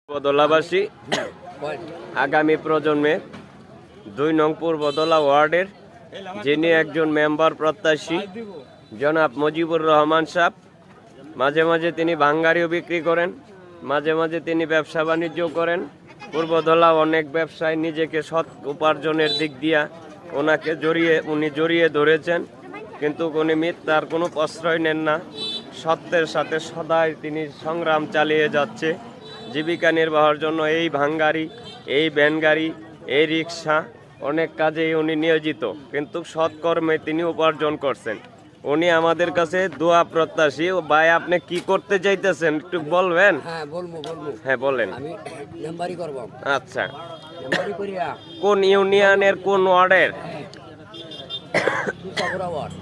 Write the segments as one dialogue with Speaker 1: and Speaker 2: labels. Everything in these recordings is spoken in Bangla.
Speaker 1: পূর্বদলাবাসী আগামী প্রজন্মে ২ নং পূর্বদলা ওয়ার্ডের যিনি একজন মেম্বার প্রত্যাশী জনাব মুজিবুর রহমান সাহেব। মাঝে মাঝে তিনি ভাঙ্গারিও বিক্রি করেন, মাঝে মাঝে তিনি ব্যবসা বাণিজ্য করেন। পূর্বদলা অনেক ব্যবসায় নিজেকে সৎ উপার্জনের দিক দিয়া ওনাকে উনি জড়িয়ে ধরেছেন, কিন্তু উনি মিথ্যার কোনো প্রশ্রয় নেন না। সত্যের সাথে সদাই তিনি সংগ্রাম চালিয়ে যাচ্ছে জীবিকা নির্বাহের জন্য। এই ভাঙ্গারি, এই ভ্যানগাড়ি, এই রিক্সা অনেক কাজেই উনি নিয়োজিত, কিন্তু সৎকর্মে তিনি উপার্জন করছেন। উনি আমাদের কাছে দোয়া প্রত্যাশী। ভাই, আপনি কি করতে চাইতেছেন একটু বলবেন?
Speaker 2: হ্যাঁ, বলবো।
Speaker 1: হ্যাঁ, বলেন।
Speaker 2: আমি মেম্বারি করব।
Speaker 1: আচ্ছা,
Speaker 2: মেম্বারি করিয়া
Speaker 1: কোন ইউনিয়নের কোন ওয়ার্ডের?
Speaker 2: সুচাপুরা ওয়ার্ড।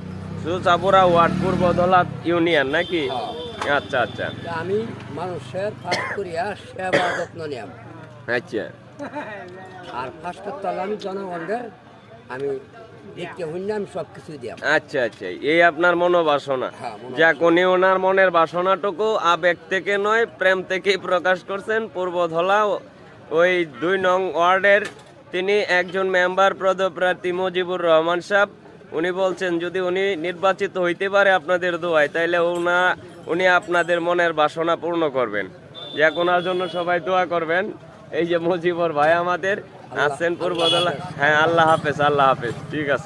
Speaker 1: সুচাপুরা ওয়ার্ড, পূর্বদলা ইউনিয়ন নাকি?
Speaker 2: হ্যাঁ।
Speaker 1: আচ্ছা আচ্ছা
Speaker 2: তা আমি মানুষের ফার্স্ট করিয়া সেবা যত্ন নিয়াম।
Speaker 1: আচ্ছা
Speaker 2: আর ফার্স্ট তলা আমি জনগণদের আমি দেখতে হইলে আমি সব কিছু দিয়াম।
Speaker 1: আচ্ছা আচ্ছা, এই আপনার মনোবাসনা।
Speaker 2: হ্যাঁ,
Speaker 1: যা উনি ওনার মনের বাসনাটুকু আবেগ থেকে নয়, প্রেম থেকেই প্রকাশ করছেন। পূর্বধলা ওই ২ নং ওয়ার্ডের তিনি একজন মেম্বার পদপ্রার্থী মুজিবুর রহমান সাহেব। উনি বলছেন যদি উনি নির্বাচিত হইতে পারে আপনাদের দোয়ায়, তাইলে উনি আপনাদের মনের বাসনা পূর্ণ করবেন। যা ওনার জন্য সবাই দোয়া করবেন। এই যে মুজিবুর ভাই আমাদের আছেন পূর্বদলা। হ্যাঁ, আল্লাহ হাফেজ, আল্লাহ হাফেজ। ঠিক আছে।